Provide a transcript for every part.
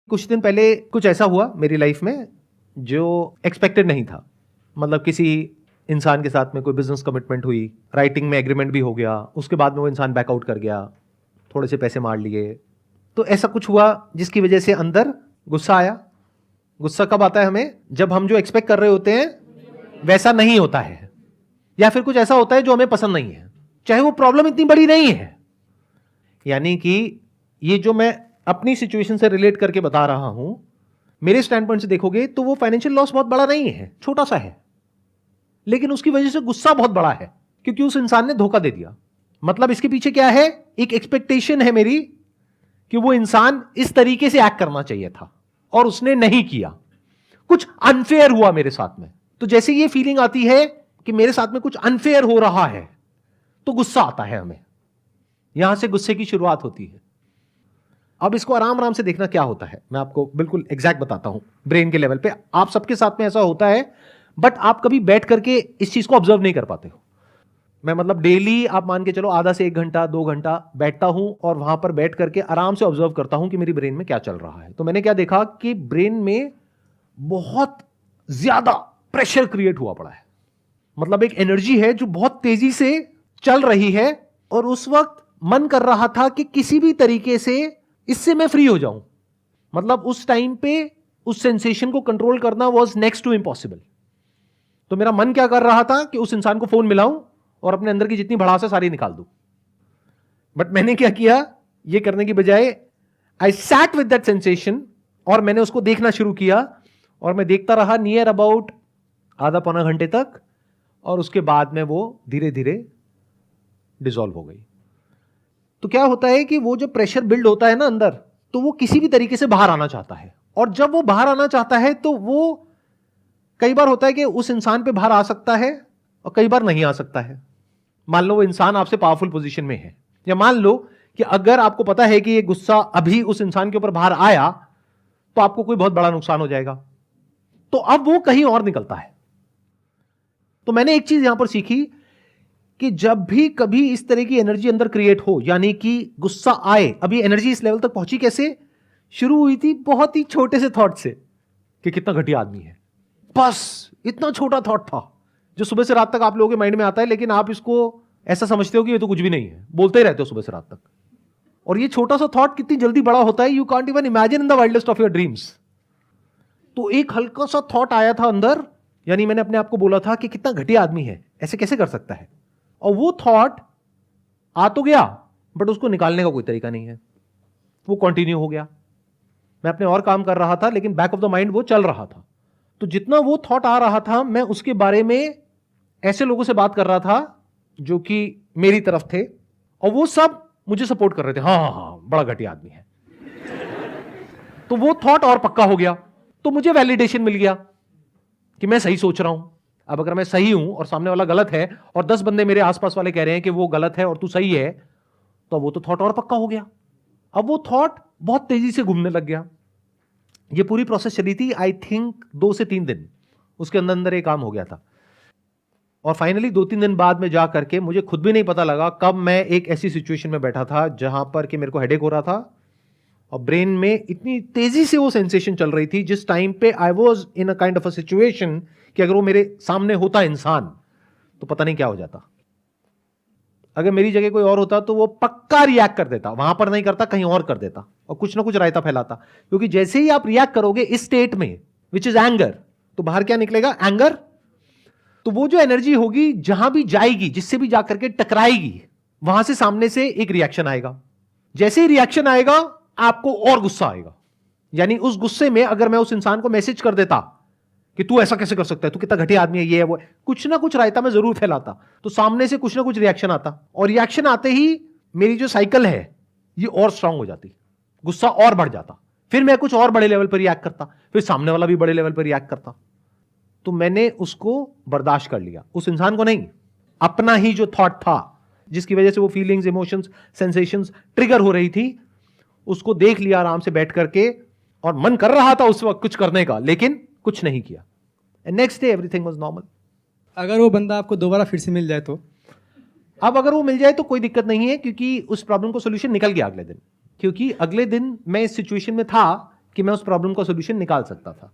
कुछ दिन पहले कुछ ऐसा हुआ मेरी लाइफ में जो एक्सपेक्टेड नहीं था। मतलब किसी इंसान के साथ में कोई बिजनेस कमिटमेंट हुई, राइटिंग में एग्रीमेंट भी हो गया, उसके बाद में वो इंसान बैकआउट कर गया, थोड़े से पैसे मार लिए। तो ऐसा कुछ हुआ जिसकी वजह से अंदर गुस्सा आया। गुस्सा कब आता है हमें? जब हम जो एक्सपेक्ट कर रहे होते हैं वैसा नहीं होता है, या फिर कुछ ऐसा होता है जो हमें पसंद नहीं है, चाहे वो प्रॉब्लम इतनी बड़ी नहीं है। यानी कि ये जो मैं अपनी सिचुएशन से रिलेट करके बता रहा हूं, मेरे स्टैंड पॉइंट से देखोगे तो वो फाइनेंशियल लॉस बहुत बड़ा नहीं है, छोटा सा है, लेकिन उसकी वजह से गुस्सा बहुत बड़ा है क्योंकि उस इंसान ने धोखा दे दिया। मतलब इसके पीछे क्या है? एक एक्सपेक्टेशन है मेरी कि वो इंसान इस तरीके से एक्ट करना चाहिए था और उसने नहीं किया, कुछ अनफेयर हुआ मेरे साथ में। तो जैसे ये फीलिंग आती है कि मेरे साथ में कुछ अनफेयर हो रहा है तो गुस्सा आता है हमें। यहां से गुस्से की शुरुआत होती है। अब इसको आराम आराम से देखना क्या होता है, मैं आपको बिल्कुल एग्जैक्ट बताता हूं। ब्रेन के लेवल पे आप सबके साथ में ऐसा होता है, बट आप कभी बैठ करके इस चीज को ऑब्जर्व नहीं कर पाते हो। मैं मतलब डेली आप मान के चलो आधा से 1 घंटा 2 घंटा बैठता हूं और वहां पर बैठ करके आराम से ऑब्जर्व करता हूं कि मेरी ब्रेन में क्या चल रहा है। तो मैंने क्या देखा कि ब्रेन में बहुत ज्यादा प्रेशर क्रिएट हुआ पड़ा है। मतलब एक एनर्जी है जो बहुत तेजी से चल रही है और उस वक्त मन कर रहा था कि किसी भी तरीके से इससे मैं फ्री हो जाऊं। मतलब उस टाइम पे उस सेंसेशन को कंट्रोल करना वाज नेक्स्ट टू इम्पॉसिबल। तो मेरा मन क्या कर रहा था कि उस इंसान को फोन मिलाऊं और अपने अंदर की जितनी भड़ास है सारी निकाल दूं। बट मैंने क्या किया, ये करने की बजाय I sat with that sensation और मैंने उसको देखना शुरू किया और मैं देखता रहा नियर अबाउट आधा पौना घंटे तक, और उसके बाद में वो धीरे धीरे डिसॉल्व हो गई। तो क्या होता है कि वो जो प्रेशर बिल्ड होता है ना अंदर, तो वो किसी भी तरीके से बाहर आना चाहता है, और जब वो बाहर आना चाहता है तो वो कई बार होता है कि उस इंसान पे बाहर आ सकता है और कई बार नहीं आ सकता है। मान लो वो इंसान आपसे पावरफुल पोजीशन में है, या मान लो कि अगर आपको पता है कि ये गुस्सा अभी उस इंसान के ऊपर बाहर आया तो आपको कोई बहुत बड़ा नुकसान हो जाएगा, तो अब वो कहीं और निकलता है। तो मैंने एक चीज यहां पर सीखी कि जब भी कभी इस तरह की एनर्जी अंदर क्रिएट हो, यानी कि गुस्सा आए, अभी एनर्जी इस लेवल तक पहुंची कैसे? शुरू हुई थी बहुत ही छोटे से थॉट से कि कितना घटिया आदमी है। बस इतना छोटा थॉट था जो सुबह से रात तक आप लोगों के माइंड में आता है, लेकिन आप इसको ऐसा समझते हो कि ये तो कुछ भी नहीं है, बोलते ही रहते हो सुबह से रात तक। और ये छोटा सा थॉट कितनी जल्दी बड़ा होता है, you can't even imagine in the wildest of your dreams. तो एक हल्का सा थॉट आया था अंदर, यानी मैंने अपने आप को बोला था कि कितना घटिया आदमी है, ऐसे कैसे कर सकता है। और वो थॉट आ तो गया, बट उसको निकालने का कोई तरीका नहीं है, वो कंटिन्यू हो गया। मैं अपने और काम कर रहा था, लेकिन बैक ऑफ द माइंड वो चल रहा था। तो जितना वो थॉट आ रहा था, मैं उसके बारे में ऐसे लोगों से बात कर रहा था जो कि मेरी तरफ थे, और वो सब मुझे सपोर्ट कर रहे थे, हाँ हाँ हाँ बड़ा घटिया आदमी है। तो वो थॉट और पक्का हो गया, तो मुझे वैलिडेशन मिल गया कि मैं सही सोच रहा हूं। अब अगर मैं सही हूं और सामने वाला गलत है, और 10 बंदे मेरे आसपास वाले कह रहे हैं कि वो गलत है और तू सही है, तो वो तो थॉट और पक्का हो गया। अब वो थॉट बहुत तेजी से घूमने लग गया। ये पूरी प्रोसेस चली थी आई थिंक 2 से 3 दिन, उसके अंदर अंदर ये काम हो गया था। और फाइनली 2-3 दिन बाद में जा करके मुझे खुद भी नहीं पता लगा कब मैं एक ऐसी सिचुएशन में बैठा था जहां पर कि मेरे को हेडेक हो रहा था और ब्रेन में इतनी तेजी से वो सेंसेशन चल रही थी, जिस टाइम पे I was in a kind of a situation कि अगर वो मेरे सामने होता इंसान तो पता नहीं क्या हो जाता। अगर मेरी जगह कोई और होता तो वो पक्का रिएक्ट कर देता, वहां पर नहीं करता कहीं और कर देता और कुछ ना कुछ रायता फैलाता। क्योंकि जैसे ही आप रिएक्ट करोगे इस स्टेट में, विच इज एंगर, तो बाहर क्या निकलेगा? एंगर। तो वो जो एनर्जी होगी जहां भी जाएगी, जिससे भी जाकर के टकराएगी, वहां से सामने से एक रिएक्शन आएगा। जैसे ही रिएक्शन आएगा आपको और गुस्सा आएगा। यानी उस गुस्से में अगर मैं उस इंसान को मैसेज कर देता कि तू ऐसा कैसे कर सकता है, तू कितना घटिया आदमी है, ये है वो है, कुछ ना कुछ रायता मैं जरूर फैलाता, तो सामने से कुछ ना कुछ रिएक्शन आता, और रिएक्शन आते ही मेरी जो साइकिल है ये और स्ट्रांग हो जाती, गुस्सा और बढ़ जाता, फिर मैं कुछ और बड़े लेवल पर रिएक्ट करता, फिर सामने वाला भी बड़े लेवल पर रिएक्ट करता। तो मैंने उसको बर्दाश्त कर लिया, उस इंसान को नहीं, अपना ही जो थॉट था जिसकी वजह से वो फीलिंग्स, इमोशंस, सेंसेशंस ट्रिगर हो रही थी, उसको देख लिया आराम से बैठ करके। और मन कर रहा था उस वक्त कुछ करने का, लेकिन कुछ नहीं किया। And next day everything was normal. अगर वो बंदा आपको दोबारा फिर से मिल जाए तो? अब अगर वो मिल जाए तो कोई दिक्कत नहीं है, क्योंकि उस प्रॉब्लम को सोल्यूशन निकल गया अगले दिन। क्योंकि अगले दिन मैं इस सिचुएशन में था कि मैं उस प्रॉब्लम का सोल्यूशन निकाल सकता था।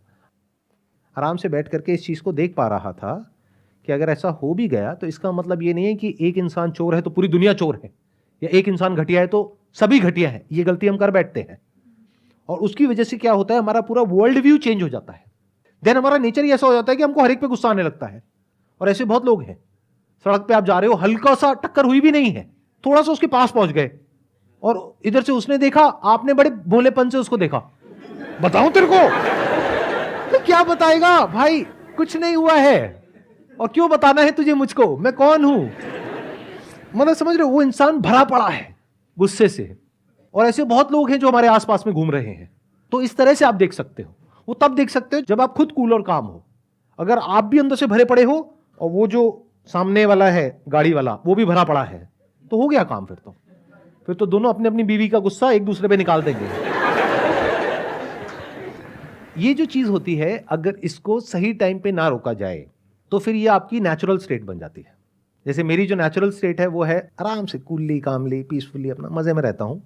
आराम से बैठ करके इस चीज़ को देख पा रहा था कि अगर ऐसा हो भी गया तो इसका मतलब ये नहीं है कि एक इंसान चोर है तो पूरी दुनिया चोर है, या एक इंसान घटिया है तो सभी घटिया है। ये गलती हम कर बैठते हैं, और उसकी वजह से क्या होता है, हमारा पूरा वर्ल्ड व्यू चेंज हो जाता है। देन हमारा नेचर ही ऐसा हो जाता है कि हमको हर एक पे गुस्सा आने लगता है। और ऐसे बहुत लोग हैं, सड़क पे आप जा रहे हो, हल्का सा टक्कर हुई भी नहीं है, थोड़ा सा उसके पास पहुंच गए, और इधर से उसने देखा, आपने बड़े भोलेपन से उसको देखा, बताऊं तेरे को, तो क्या बताएगा भाई, कुछ नहीं हुआ है, और क्यों बताना है तुझे मुझको, मैं कौन हूं। मतलब समझ रहे हो, वो इंसान भरा पड़ा है गुस्से से। और ऐसे बहुत लोग हैं जो हमारे आसपास में घूम रहे हैं। तो इस तरह से आप देख सकते हो, वो तब देख सकते हो जब आप खुद कूल और काम हो। अगर आप भी अंदर से भरे पड़े हो और वो जो सामने वाला है गाड़ी वाला वो भी भरा पड़ा है, तो हो गया काम। फिर तो दोनों अपनी अपनी बीवी का गुस्सा एक दूसरे पे निकाल देंगे। ये जो चीज होती है, अगर इसको सही टाइम पे ना रोका जाए तो फिर ये आपकी नेचुरल स्टेट बन जाती है। जैसे मेरी जो नेचुरल स्टेट है वो है आराम से कूलली कामली पीसफुली अपना मजे में रहता हूं।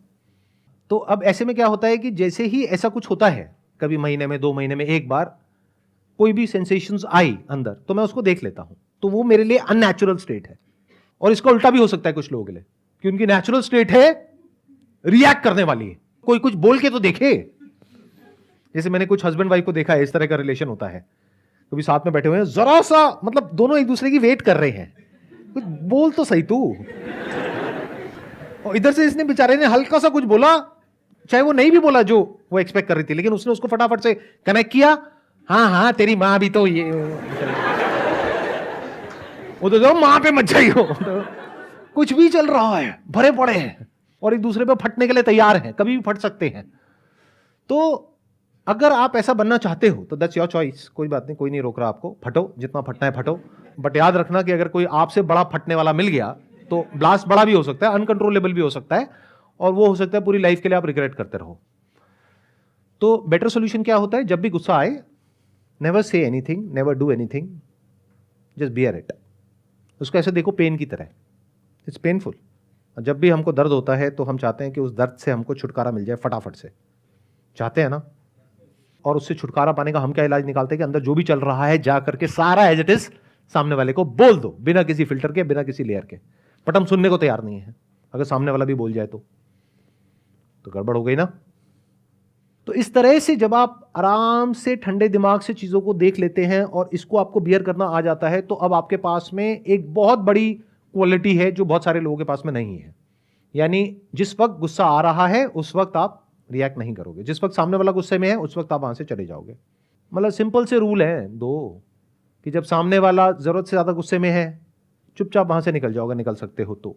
तो अब ऐसे में क्या होता है कि जैसे ही ऐसा कुछ होता है, कभी महीने में 2 महीने में एक बार कोई भी सेंसेशंस आई अंदर, तो मैं उसको देख लेता हूं। तो वो मेरे लिए अननेचुरल स्टेट है। और इसका उल्टा भी हो सकता है कुछ लोगों के लिए, कि उनकी नेचुरल स्टेट है रिएक्ट करने वाली है। कोई कुछ बोल के तो देखे। जैसे मैंने कुछ हस्बैंड वाइफ को देखा है, इस तरह का रिलेशन होता है, कभी साथ में बैठे हुए हैं, जरा सा मतलब दोनों एक दूसरे की वेट कर रहे हैं, कुछ बोल तो सही तू। और इधर से इसने बेचारे ने हल्का सा कुछ बोला, चाहे वो नहीं भी बोला जो वो एक्सपेक्ट कर रही थी, लेकिन उसने उसको फटाफट से कनेक्ट किया, हाँ हाँ तेरी माँ भी तो ये, वो तो माँ पे मत जाइयो। कुछ भी चल रहा है, भरे पड़े हैं और एक दूसरे पे फटने के लिए तैयार हैं, कभी भी फट सकते हैं। तो अगर आप ऐसा बनना चाहते हो तो दैट्स योर चॉइस, कोई बात नहीं, कोई नहीं रोक रहा आपको, फटो जितना फटना है फटो। बट याद रखना कि अगर कोई आपसे बड़ा फटने वाला मिल गया तो ब्लास्ट बड़ा भी हो सकता है, अनकंट्रोलेबल भी हो सकता है, और वो हो सकता है पूरी लाइफ के लिए आप रिग्रेट करते रहो। तो बेटर सोल्यूशन क्या होता है, जब भी गुस्सा आए, never say anything, never do anything, just bear it. उसको ऐसे देखो पेन की तरह, इट्स पेनफुल। जब भी हमको दर्द होता है तो हम चाहते हैं कि उस दर्द से हमको छुटकारा मिल जाए फटाफट से, चाहते हैं ना। और उससे छुटकारा पाने का हम क्या इलाज निकालते हैं कि अंदर जो भी चल रहा है जा करके सारा एज इट इज सामने वाले को बोल दो, बिना किसी फिल्टर के, बिना किसी लेयर के। बट हम सुनने को तैयार नहीं है। अगर सामने वाला भी बोल जाए तो गड़बड़ हो गई ना। तो इस तरह से जब आप आराम से ठंडे दिमाग से चीजों को देख लेते हैं और इसको आपको बियर करना आ जाता है, तो अब आपके पास में एक बहुत बड़ी क्वालिटी है जो बहुत सारे लोगों के पास में नहीं है। यानी जिस वक्त गुस्सा आ रहा है उस वक्त आप रिएक्ट नहीं करोगे, जिस वक्त सामने वाला गुस्से में है उस वक्त आप वहां से चले जाओगे। मतलब सिंपल से रूल है 2, कि जब सामने वाला जरूरत से ज्यादा गुस्से में है, चुपचाप वहां से निकल जाओगे, निकल सकते हो तो।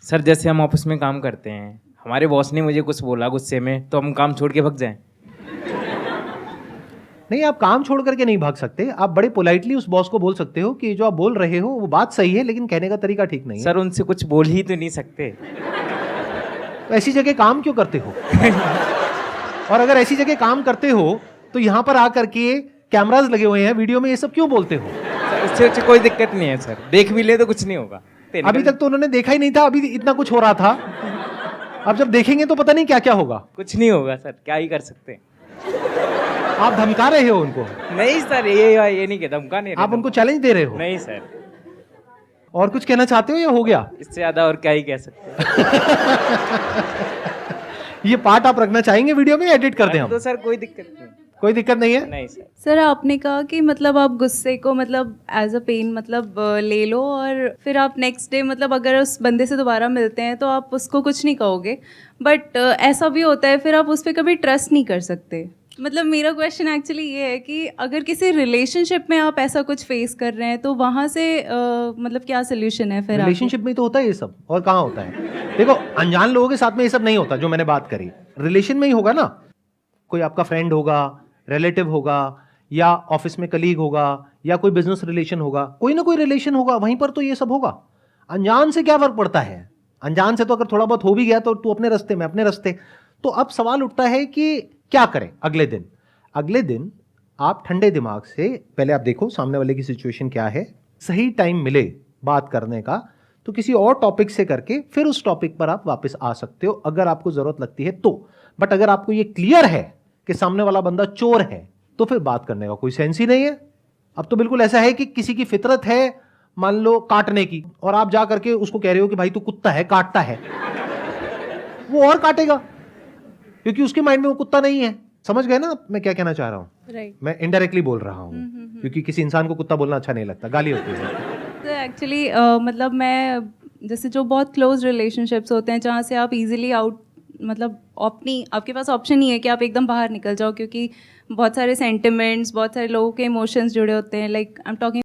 सर जैसे हम ऑफिस में काम करते हैं, हमारे बॉस ने मुझे कुछ बोला गुस्से में, तो हम काम छोड़ के भाग जाएं? नहीं, आप काम छोड़ करके नहीं भाग सकते। आप बड़े पोलाइटली उस बॉस को बोल सकते हो कि जो आप बोल रहे हो वो बात सही है, लेकिन कहने का तरीका ठीक नहीं है। सर उनसे कुछ बोल ही तो नहीं सकते। तो ऐसी जगह काम क्यों करते हो? और अगर ऐसी जगह काम करते हो तो यहां पर आकर के कैमरास लगे हुए हैं, वीडियो में ये सब क्यों बोलते हो? उससे कोई दिक्कत नहीं है सर, देख भी ले तो कुछ नहीं होगा। अभी तक तो उन्होंने देखा ही नहीं था, अभी इतना कुछ हो रहा था। अब जब देखेंगे तो पता नहीं क्या क्या होगा। कुछ नहीं होगा सर, क्या ही कर सकते हैं। आप धमका रहे हो उनको? नहीं सर, ये नहीं कहता, धमका नहीं। आप उनको चैलेंज दे रहे हो? नहीं सर। और कुछ कहना चाहते हो या हो गया? इससे ज्यादा और क्या ही कह सकते हैं। ये पार्ट आप रखना चाहेंगे वीडियो में, एडिट कर दें हम? तो सर कोई दिक्कत नहीं। कोई दिक्कत नहीं है? नहीं सर। सर आपने कहा कि मतलब आप गुस्से को मतलब एज अ पेन मतलब ले लो, और फिर आप नेक्स्ट डे मतलब अगर उस बंदे से दोबारा मिलते हैं तो आप उसको कुछ नहीं कहोगे, बट ऐसा भी होता है फिर आप उस पर कभी ट्रस्ट नहीं कर सकते। मतलब मेरा क्वेश्चन एक्चुअली ये है कि अगर किसी रिलेशनशिप में आप ऐसा कुछ फेस कर रहे हैं तो वहाँ से मतलब क्या सोल्यूशन है फिर? रिलेशनशिप में तो होता है ये सब, और कहाँ होता है? देखो, अनजान लोगों के साथ में ये सब नहीं होता जो मैंने बात करी। रिलेशन में ही होगा ना, कोई आपका फ्रेंड होगा, रिलेटिव होगा, या ऑफिस में कलीग होगा, या कोई बिजनेस रिलेशन होगा, कोई ना कोई रिलेशन होगा, वहीं पर तो ये सब होगा। अनजान से क्या फर्क पड़ता है? अनजान से तो अगर थोड़ा बहुत हो भी गया तो तू अपने रास्ते में अपने रास्ते। तो अब सवाल उठता है कि क्या करें अगले दिन आप ठंडे दिमाग से पहले आप देखो सामने वाले की सिचुएशन क्या है, सही टाइम मिले बात करने का तो किसी और टॉपिक से करके फिर उस टॉपिक पर आप वापस आ सकते हो अगर आपको जरूरत लगती है तो। बट अगर आपको ये क्लियर है कि सामने वाला बंदा चोर है, तो फिर बात करने का कोई सेंस ही नहीं है। अब तो बिल्कुल ऐसा है कि किसी की फितरत है मान लो काटने की, और आप जा करके उसको कह रहे हो कि भाई तू कुत्ता है, काटता है, वो और काटेगा क्योंकि उसके माइंड में वो कुत्ता नहीं है। समझ गए ना मैं क्या कहना चाह रहा हूं? राइट। मैं इनडायरेक्टली बोल रहा हूं क्योंकि किसी इंसान को कुत्ता बोलना अच्छा नहीं लगता, गाली होती है। तो एक्चुअली मतलब मैं जैसे जो बहुत क्लोज रिलेशनशिप्स होते हैं जहाँ से आप इजीली आउट मतलब अपनी आपके पास ऑप्शन नहीं है कि आप एकदम बाहर निकल जाओ, क्योंकि बहुत सारे सेंटिमेंट्स, बहुत सारे लोगों के इमोशंस जुड़े होते हैं। Like I am talking